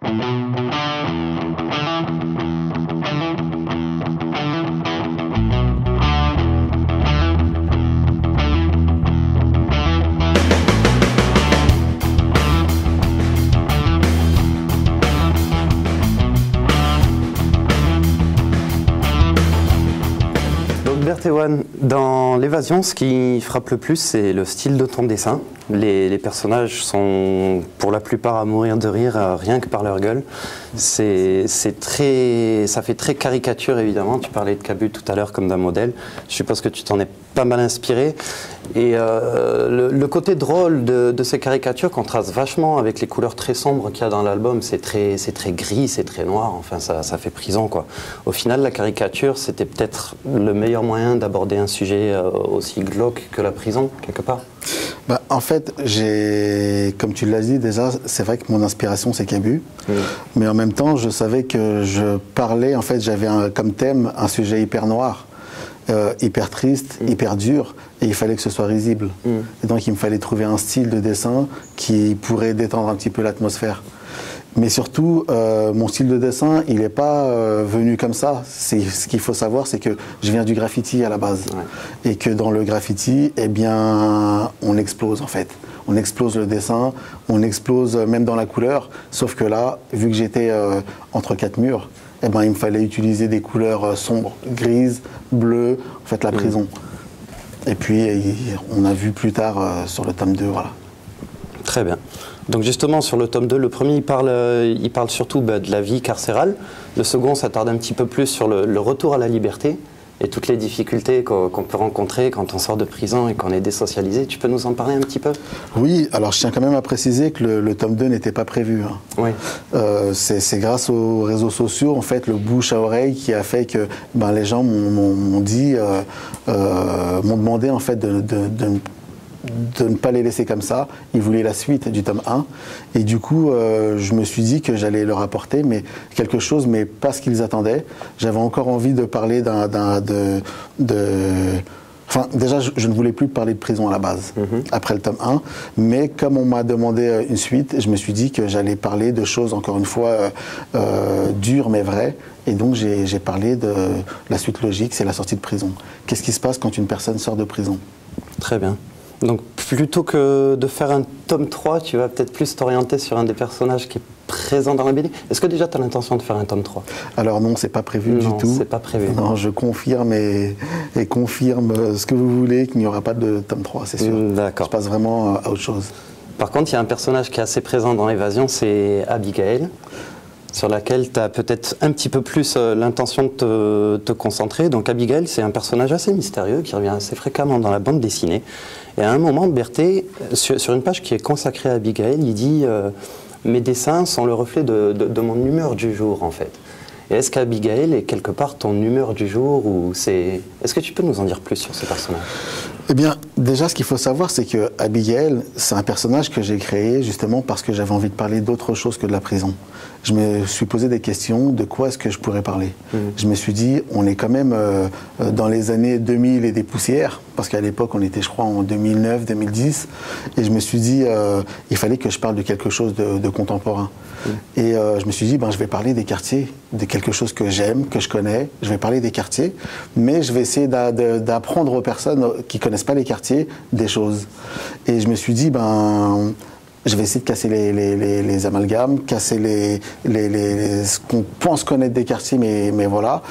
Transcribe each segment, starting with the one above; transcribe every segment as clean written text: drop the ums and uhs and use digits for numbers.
Berthéwan, dans l'évasion, ce qui frappe le plus, c'est le style de ton dessin. Les personnages sont pour la plupart à mourir de rire, rien que par leur gueule. Ça fait très caricature, évidemment. Tu parlais de Cabu tout à l'heure comme d'un modèle. Je suppose que tu t'en es pas mal inspiré. Et le côté drôle de ces caricatures contraste vachement avec les couleurs très sombres qu'il y a dans l'album. C'est très gris, c'est très noir. Enfin, ça fait prison, quoi. Au final, la caricature, c'était peut-être le meilleur moyen d'aborder un sujet aussi glauque que la prison, quelque part. Bah, en fait, comme tu l'as dit déjà, c'est vrai que mon inspiration c'est Cabu, mais en même temps, je savais que je parlais, en fait, j'avais comme thème un sujet hyper noir, hyper triste, hyper dur, et il fallait que ce soit risible. Et donc, il me fallait trouver un style de dessin qui pourrait détendre un petit peu l'atmosphère. Mais surtout, mon style de dessin, il n'est pas venu comme ça. Ce qu'il faut savoir, c'est que je viens du graffiti à la base. Ouais. Et que dans le graffiti, eh bien, on explose en fait. On explose le dessin, on explose même dans la couleur. Sauf que là, vu que j'étais entre quatre murs, eh ben, il me fallait utiliser des couleurs sombres, grises, bleues, en fait la prison. Et puis, on a vu plus tard sur le tome 2, voilà. Très bien. Donc justement, sur le tome 2, le premier, il parle surtout de la vie carcérale. Le second s'attarde un petit peu plus sur le retour à la liberté et toutes les difficultés qu'on peut rencontrer quand on sort de prison et qu'on est désocialisé. Tu peux nous en parler un petit peu? Oui, alors je tiens quand même à préciser que le tome 2 n'était pas prévu. Hein. Oui. C'est grâce aux réseaux sociaux, en fait, le bouche à oreille qui a fait que les gens m'ont dit, m'ont demandé en fait de ne pas les laisser comme ça. Ils voulaient la suite du tome 1 et du coup je me suis dit que j'allais leur apporter quelque chose, mais pas ce qu'ils attendaient. J'avais encore envie de parler enfin, déjà, je ne voulais plus parler de prison à la base, après le tome 1, mais comme on m'a demandé une suite, je me suis dit que j'allais parler de choses, encore une fois, dures mais vraies, et donc j'ai parlé de la suite logique, c'est la sortie de prison. Qu'est-ce qui se passe quand une personne sort de prison? Très bien. Donc plutôt que de faire un tome 3, tu vas peut-être plus t'orienter sur un des personnages qui est présent dans la BD. Est-ce que déjà tu as l'intention de faire un tome 3? Alors non, c'est pas prévu du tout. Non, c'est pas prévu. Non, je confirme et confirme ce que vous voulez, qu'il n'y aura pas de tome 3, c'est sûr. D'accord. Je passe vraiment à autre chose. Par contre, il y a un personnage qui est assez présent dans l'évasion, c'est Abigail, sur laquelle tu as peut-être un petit peu plus l'intention de te concentrer. Donc Abigail, c'est un personnage assez mystérieux qui revient assez fréquemment dans la bande dessinée. Et à un moment, Berthé, sur une page qui est consacrée à Abigail, il dit mes dessins sont le reflet de mon humeur du jour, en fait. Et est-ce qu'Abigail est quelque part ton humeur du jour ou c'est... Est-ce que tu peux nous en dire plus sur ce personnage? Eh bien, déjà, ce qu'il faut savoir, c'est que Abigail, c'est un personnage que j'ai créé justement parce que j'avais envie de parler d'autre chose que de la prison. Je me suis posé des questions de quoi est-ce que je pourrais parler. Je me suis dit, on est quand même dans les années 2000 et des poussières, parce qu'à l'époque, on était, je crois, en 2009, 2010, et je me suis dit, il fallait que je parle de quelque chose de contemporain. Et je me suis dit, je vais parler des quartiers, de quelque chose que j'aime, que je connais, je vais parler des quartiers, mais je vais essayer d'apprendre aux personnes qui ne connaissent pas les quartiers des choses. Et je me suis dit, je vais essayer de casser les amalgames, casser ce qu'on pense connaître des quartiers, mais voilà.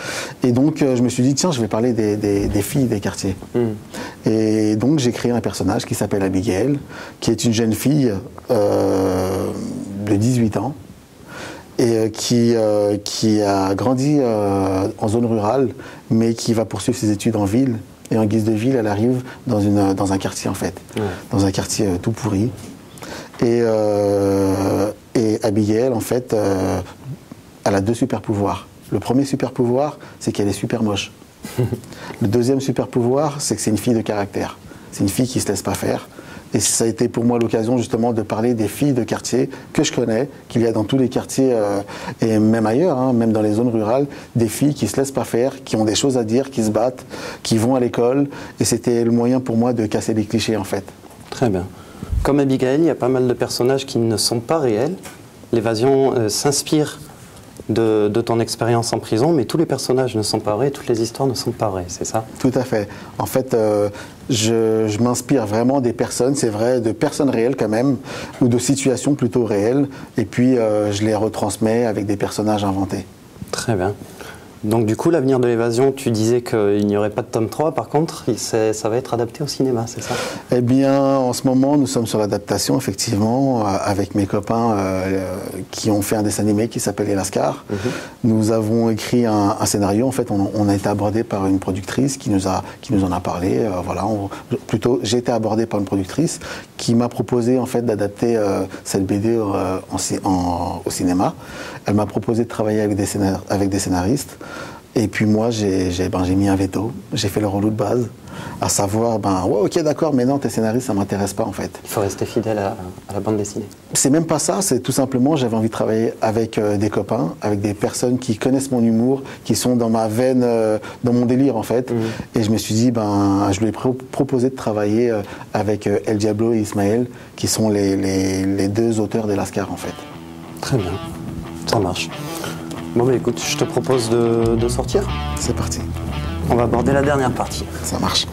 Et donc, je me suis dit, tiens, je vais parler des filles des quartiers. Et donc, j'ai créé un personnage qui s'appelle Abigail, qui est une jeune fille de 18 ans, et qui a grandi en zone rurale, mais qui va poursuivre ses études en ville. Et en guise de ville, elle arrive dans un quartier, en fait, dans un quartier tout pourri. Et Abigail, en fait, elle a deux super pouvoirs. Le premier super pouvoir, c'est qu'elle est super moche. Le deuxième super pouvoir, c'est que c'est une fille de caractère. C'est une fille qui ne se laisse pas faire. Et ça a été pour moi l'occasion justement de parler des filles de quartier que je connais, qu'il y a dans tous les quartiers et même ailleurs, même dans les zones rurales, des filles qui ne se laissent pas faire, qui ont des choses à dire, qui se battent, qui vont à l'école. Et c'était le moyen pour moi de casser les clichés en fait. Très bien. Comme Abigail, il y a pas mal de personnages qui ne sont pas réels. l'évasion s'inspire de ton expérience en prison, mais tous les personnages ne sont pas vrais, toutes les histoires ne sont pas vraies, c'est ça? Tout à fait. En fait, je m'inspire vraiment des personnes, c'est vrai, de personnes réelles quand même, ou de situations plutôt réelles, et puis je les retransmets avec des personnages inventés. Très bien. Donc du coup, l'avenir de l'évasion, tu disais qu'il n'y aurait pas de tome 3, par contre, ça va être adapté au cinéma, c'est ça? Eh bien, en ce moment, nous sommes sur l'adaptation, effectivement, avec mes copains qui ont fait un dessin animé qui s'appelle Les Lascars. Nous avons écrit un scénario, en fait, on a été abordé par une productrice qui nous en a parlé. Plutôt, j'ai été abordé par une productrice qui m'a proposé, en fait, d'adapter cette BD au cinéma. Elle m'a proposé de travailler avec des scénaristes. Et puis moi, j'ai mis un veto. J'ai fait le relou de base, à savoir, ouais, ok, d'accord, mais non, tes scénaristes, ça m'intéresse pas en fait. Il faut rester fidèle à la bande dessinée. C'est même pas ça, c'est tout simplement, j'avais envie de travailler avec des copains, avec des personnes qui connaissent mon humour, qui sont dans ma veine, dans mon délire en fait. Et je me suis dit, je lui ai proposé de travailler avec El Diablo et Ismaël, qui sont les deux auteurs des Lascars en fait. Très bien, ça marche. Bon bah écoute, je te propose de sortir. C'est parti. On va aborder la dernière partie. Ça marche.